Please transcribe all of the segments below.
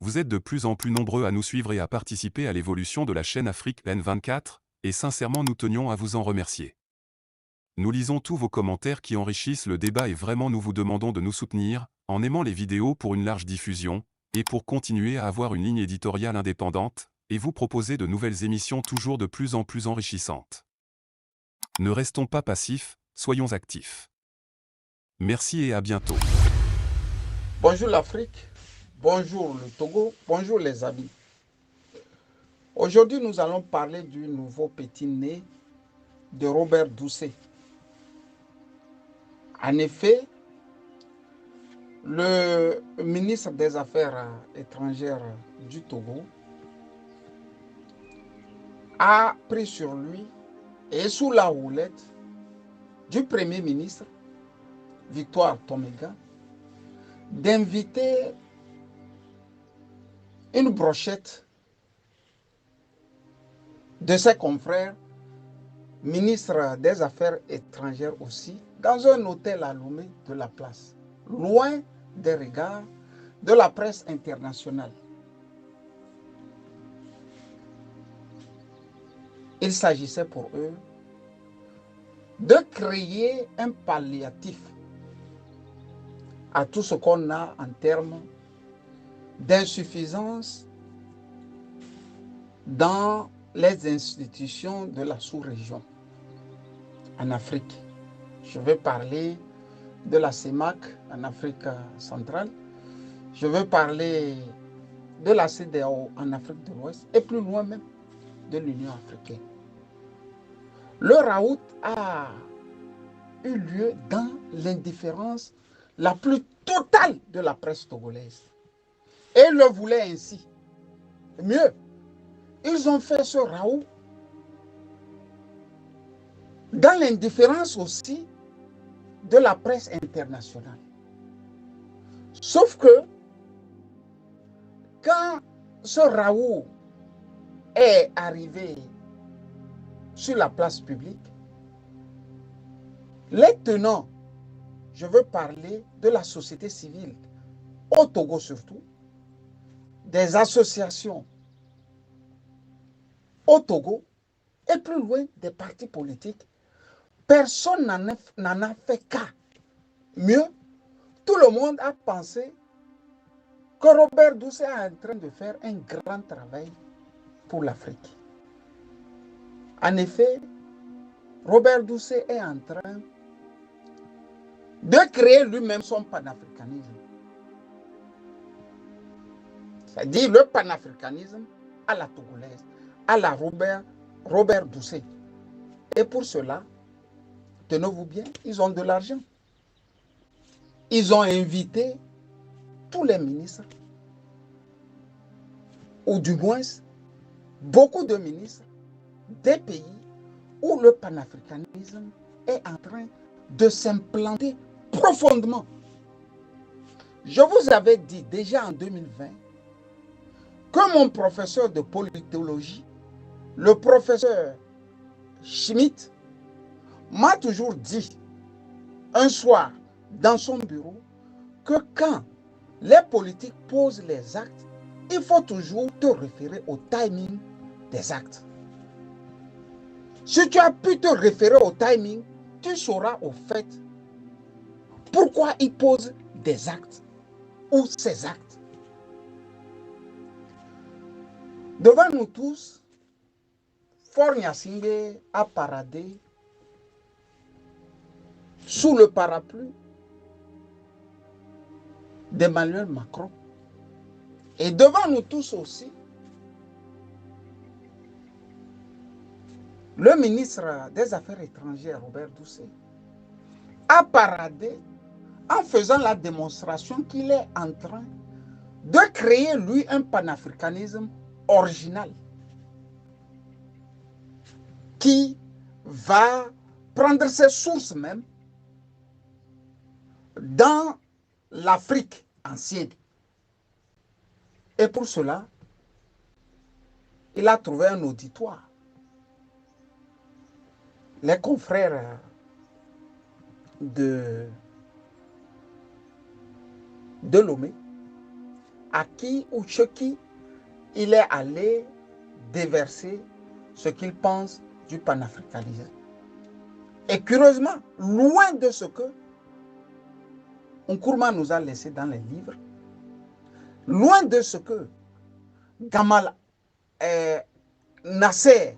Vous êtes de plus en plus nombreux à nous suivre et à participer à l'évolution de la chaîne Afrique N24, et sincèrement nous tenions à vous en remercier. Nous lisons tous vos commentaires qui enrichissent le débat et vraiment nous vous demandons de nous soutenir, en aimant les vidéos pour une large diffusion, et pour continuer à avoir une ligne éditoriale indépendante, et vous proposer de nouvelles émissions toujours de plus en plus enrichissantes. Ne restons pas passifs, soyons actifs. Merci et à bientôt. Bonjour l'Afrique, bonjour le Togo, bonjour les amis. Aujourd'hui, nous allons parler du nouveau petit né de Robert Doucet. En effet, le ministre des Affaires étrangères du Togo a pris sur lui et sous la houlette du Premier ministre, Victoire Toméga, d'inviter une brochette de ses confrères, ministre des Affaires étrangères aussi, dans un hôtel à Lomé de la place, loin des regards de la presse internationale. Il s'agissait pour eux de créer un palliatif à tout ce qu'on a en termes d'insuffisance dans les institutions de la sous-région en Afrique. Je vais parler de la CEMAC en Afrique centrale. Je vais parler de la CEDEAO en Afrique de l'Ouest et plus loin même de l'Union africaine. Le raout a eu lieu dans l'indifférence la plus totale de la presse togolaise. Et ils le voulaient ainsi. Mieux, ils ont fait ce raout dans l'indifférence aussi de la presse internationale. Sauf que quand ce raout est arrivé sur la place publique, les tenants, je veux parler de la société civile, au Togo surtout, des associations au Togo et plus loin des partis politiques, personne n'en a fait cas. Mieux, tout le monde a pensé que Robert Doucet est en train de faire un grand travail pour l'Afrique. En effet, Robert Doucet est en train de créer lui-même son panafricanisme. C'est-à-dire le panafricanisme à la togolaise, à la Robert Doucet. Et pour cela, tenez-vous bien, ils ont de l'argent. Ils ont invité tous les ministres, ou du moins beaucoup de ministres des pays où le panafricanisme est en train de s'implanter profondément. Je vous avais dit déjà en 2020 que mon professeur de politologie, le professeur Schmitt, m'a toujours dit un soir dans son bureau que quand les politiques posent les actes, il faut toujours te référer au timing des actes. Si tu as pu te référer au timing, tu sauras au fait pourquoi ils posent des actes ou ces actes. Devant nous tous, Faure Gnassingbé a paradé sous le parapluie d'Emmanuel Macron. Et devant nous tous aussi, le ministre des Affaires étrangères, Robert Doucet, a paradé en faisant la démonstration qu'il est en train de créer, lui, un panafricanisme original qui va prendre ses sources même dans l'Afrique ancienne. Et pour cela, il a trouvé un auditoire. Les confrères de Lomé à qui ou chez qui il est allé déverser ce qu'il pense du panafricanisme. Et curieusement, loin de ce que Nkrumah nous a laissé dans les livres, loin de ce que Gamal Nasser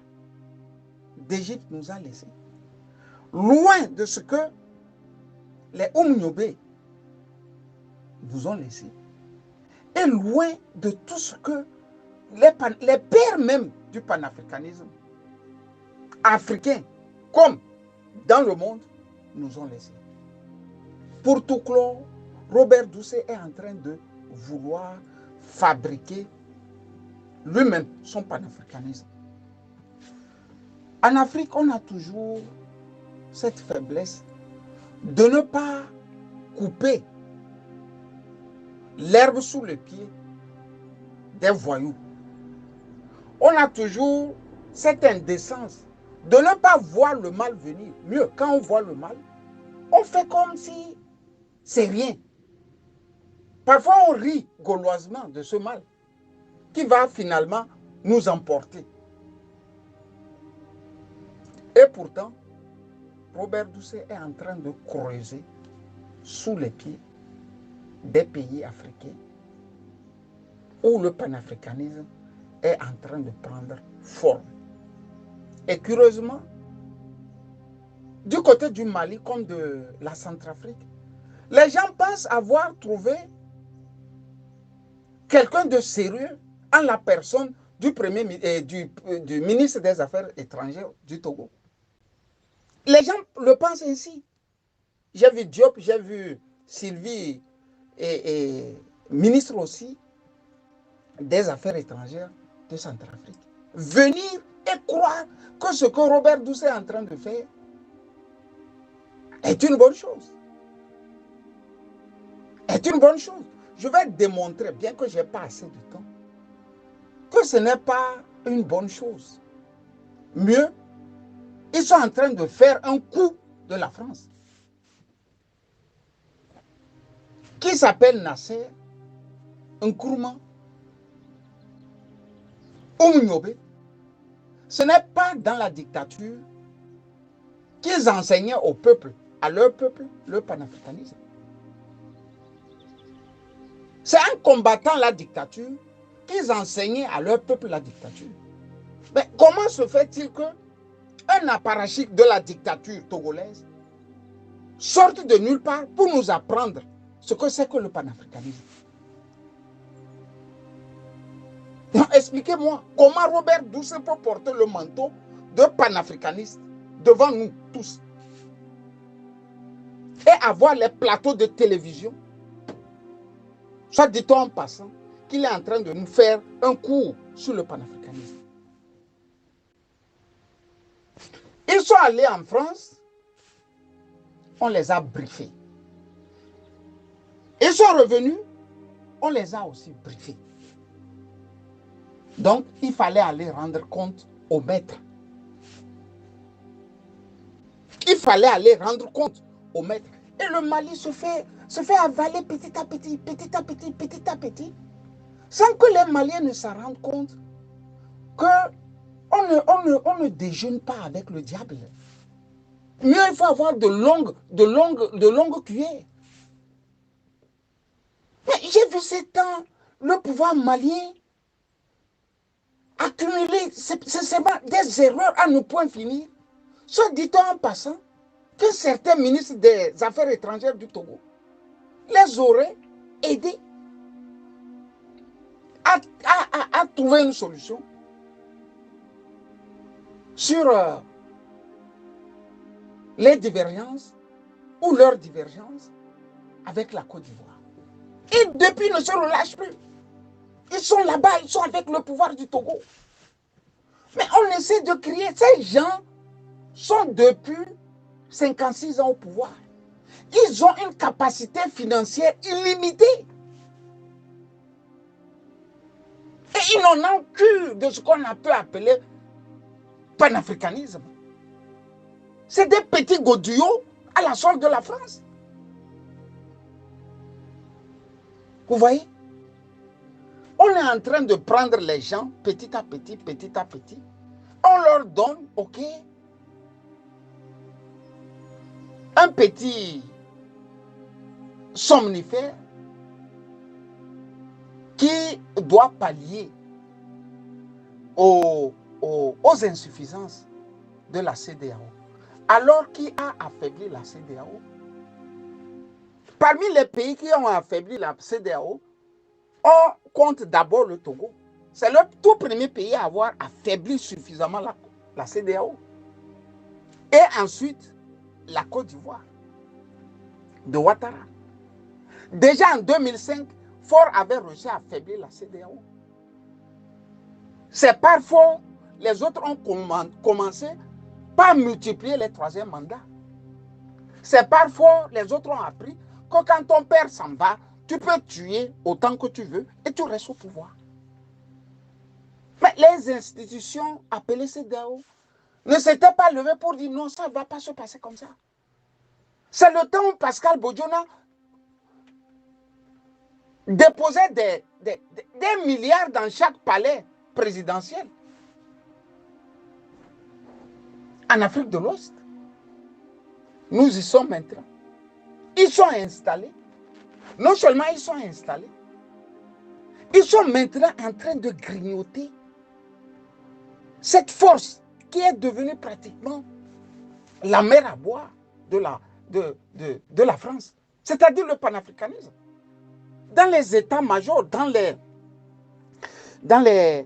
d'Égypte nous a laissé, loin de ce que les Oumniobé nous ont laissé, et loin de tout ce que les pères même du panafricanisme africain, comme dans le monde, nous ont laissé. Pour tout clore, Robert Doucet est en train de vouloir fabriquer lui-même son panafricanisme. En Afrique, on a toujours cette faiblesse de ne pas couper l'herbe sous les pieds des voyous. On a toujours cette indécence de ne pas voir le mal venir. Mieux, quand on voit le mal, on fait comme si c'est rien. Parfois, on rit gauloisement de ce mal qui va finalement nous emporter. Et pourtant, Robert Doucet est en train de creuser sous les pieds des pays africains où le panafricanisme est en train de prendre forme. Et curieusement, du côté du Mali comme de la Centrafrique, les gens pensent avoir trouvé quelqu'un de sérieux en la personne du ministre des Affaires étrangères du Togo. Les gens le pensent ainsi. J'ai vu Diop, j'ai vu Sylvie et ministre aussi des Affaires étrangères de Centrafrique venir et croire que ce que Robert Doucet est en train de faire est une bonne chose. Est une bonne chose. Je vais démontrer, bien que je n'ai pas assez de temps, que ce n'est pas une bonne chose. Mieux, ils sont en train de faire un coup de la France qui s'appelle Nasser Nkrumah Oumniobé. Ce n'est pas dans la dictature qu'ils enseignaient au peuple, à leur peuple, le panafricanisme. C'est en combattant la dictature qu'ils enseignaient à leur peuple la dictature. Mais comment se fait-il qu'un apparatchik de la dictature togolaise sorte de nulle part pour nous apprendre ce que c'est que le panafricanisme? Expliquez-moi comment Robert Doucet peut porter le manteau de panafricaniste devant nous tous et avoir les plateaux de télévision, soit dit-on en passant qu'il est en train de nous faire un cours sur le panafricanisme. Ils sont allés en France, on les a briefés. Ils sont revenus, on les a aussi briefés. Donc, il fallait aller rendre compte au maître. Il fallait aller rendre compte au maître. Et le Mali se fait avaler petit à petit, petit à petit, petit à petit, sans que les Maliens ne s'en rendent compte qu'on ne déjeune pas avec le diable. Mieux, il faut avoir de longues cuillères. Mais j'ai vu ces temps, le pouvoir malien accumuler des erreurs à ne point finir. Soit dit-on en passant que certains ministres des Affaires étrangères du Togo les auraient aidés à trouver une solution sur les divergences ou leurs divergences avec la Côte d'Ivoire. Et depuis, ne se relâchent plus. Ils sont là-bas, ils sont avec le pouvoir du Togo. Mais on essaie de crier. Ces gens sont depuis 56 ans au pouvoir. Ils ont une capacité financière illimitée. Et ils n'en ont cure de ce qu'on peut appeler panafricanisme. C'est des petits godillots à la solde de la France. Vous voyez? On est en train de prendre les gens petit à petit, petit à petit. On leur donne, ok, un petit somnifère qui doit pallier aux insuffisances de la CEDEAO. Alors qui a affaibli la CEDEAO? Parmi les pays qui ont affaibli la CEDEAO, on compte d'abord le Togo. C'est le tout premier pays à avoir affaibli suffisamment la CEDEAO. Et ensuite, la Côte d'Ivoire de Ouattara. Déjà en 2005, Faure avait réussi à affaiblir la CEDEAO. C'est parfois les autres ont commencé par multiplier les troisièmes mandats. C'est parfois les autres ont appris que quand ton père s'en va, tu peux tuer autant que tu veux et tu restes au pouvoir. Mais les institutions appelées CEDEAO ne s'étaient pas levées pour dire non, ça ne va pas se passer comme ça. C'est le temps où Pascal Bodiona déposait des milliards dans chaque palais présidentiel. En Afrique de l'Ouest, nous y sommes maintenant. Ils sont installés. Non seulement ils sont installés, ils sont maintenant en train de grignoter cette force qui est devenue pratiquement la mer à boire de la France, c'est-à-dire le panafricanisme. Dans les états-majors, dans les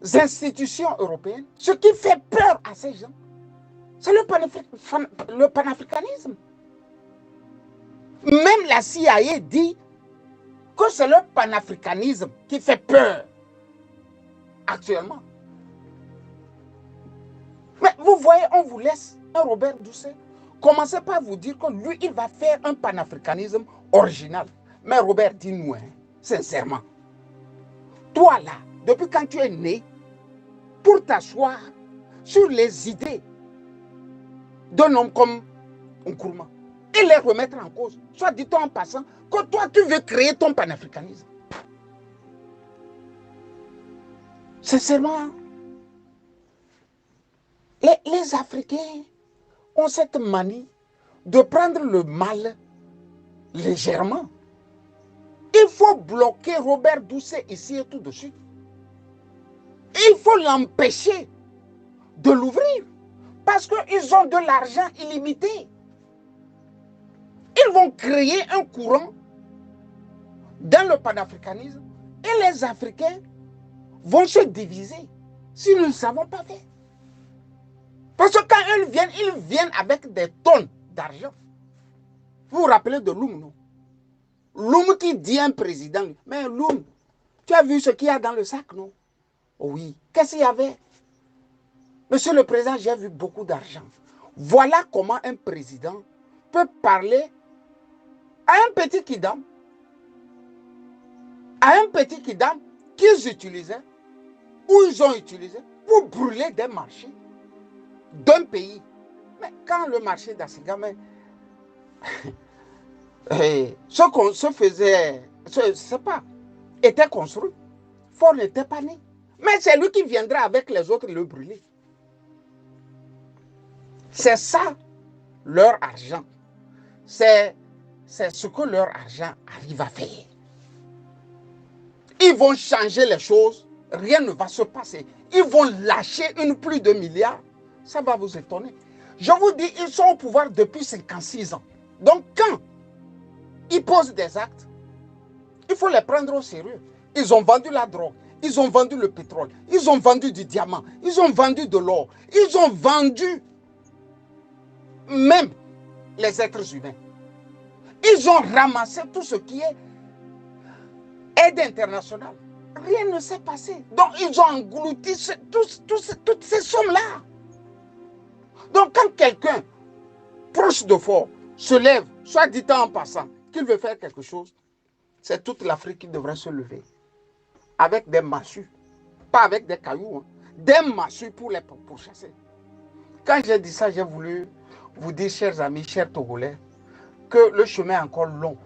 institutions européennes, ce qui fait peur à ces gens, c'est le panafricanisme. Même la CIA dit que c'est le panafricanisme qui fait peur actuellement. Mais vous voyez, on vous laisse un Robert Doucet. Commencez par vous dire que lui, il va faire un panafricanisme original. Mais Robert, dis-nous, hein, sincèrement, toi là, depuis quand tu es né, pour t'asseoir sur les idées d'un homme comme Nkrumah et les remettre en cause, soit dit-on en passant que toi, tu veux créer ton panafricanisme. Sincèrement, les Africains ont cette manie de prendre le mal légèrement. Il faut bloquer Robert Doucet ici et tout de suite. Il faut l'empêcher de l'ouvrir parce qu'ils ont de l'argent illimité. Ils vont créer un courant dans le panafricanisme et les Africains vont se diviser si nous ne savons pas faire. Parce que quand ils viennent avec des tonnes d'argent. Vous vous rappelez de Loum, non? Loum qui dit à un président, mais Loum, tu as vu ce qu'il y a dans le sac, non? Oh oui. Qu'est-ce qu'il y avait? Monsieur le Président, j'ai vu beaucoup d'argent. Voilà comment un président peut parler à un petit kidam, qu'ils utilisaient, ou ils ont utilisé pour brûler des marchés d'un pays. Mais quand le marché d'Assigame, ce qu'on se faisait, c'est pas, était construit, Faure n'était pas né. Mais c'est lui qui viendra avec les autres le brûler. C'est ça, leur argent. C'est ce que leur argent arrive à faire. Ils vont changer les choses, rien ne va se passer. Ils vont lâcher une pluie de milliards. Ça va vous étonner. Je vous dis, ils sont au pouvoir depuis 56 ans. Donc quand ils posent des actes, il faut les prendre au sérieux. Ils ont vendu la drogue, ils ont vendu le pétrole, ils ont vendu du diamant, ils ont vendu de l'or, ils ont vendu même les êtres humains. Ils ont ramassé tout ce qui est aide internationale. Rien ne s'est passé. Donc ils ont englouti toutes ces sommes-là. Donc quand quelqu'un proche de Faure se lève, soit dit en passant qu'il veut faire quelque chose, c'est toute l'Afrique qui devrait se lever. Avec des massues. Pas avec des cailloux. Hein. Des massues pour les pourchasser. Quand j'ai dit ça, j'ai voulu vous dire, chers amis, chers Togolais, que le chemin est encore long.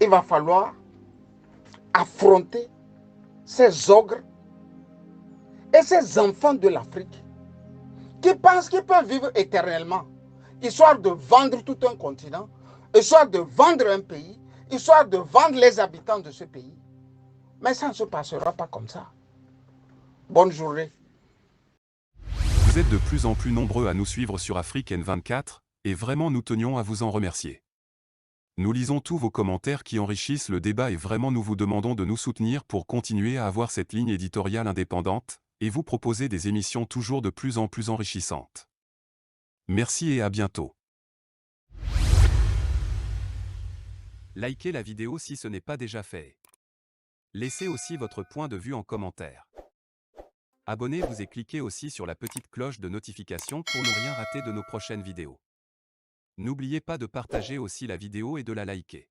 Il va falloir affronter ces ogres et ces enfants de l'Afrique qui pensent qu'ils peuvent vivre éternellement, histoire de vendre tout un continent, histoire de vendre un pays, histoire de vendre les habitants de ce pays. Mais ça ne se passera pas comme ça. Bonne journée. Vous êtes de plus en plus nombreux à nous suivre sur Afrique N24, et vraiment nous tenions à vous en remercier. Nous lisons tous vos commentaires qui enrichissent le débat et vraiment nous vous demandons de nous soutenir pour continuer à avoir cette ligne éditoriale indépendante, et vous proposer des émissions toujours de plus en plus enrichissantes. Merci et à bientôt. Likez la vidéo si ce n'est pas déjà fait. Laissez aussi votre point de vue en commentaire. Abonnez-vous et cliquez aussi sur la petite cloche de notification pour ne rien rater de nos prochaines vidéos. N'oubliez pas de partager aussi la vidéo et de la liker.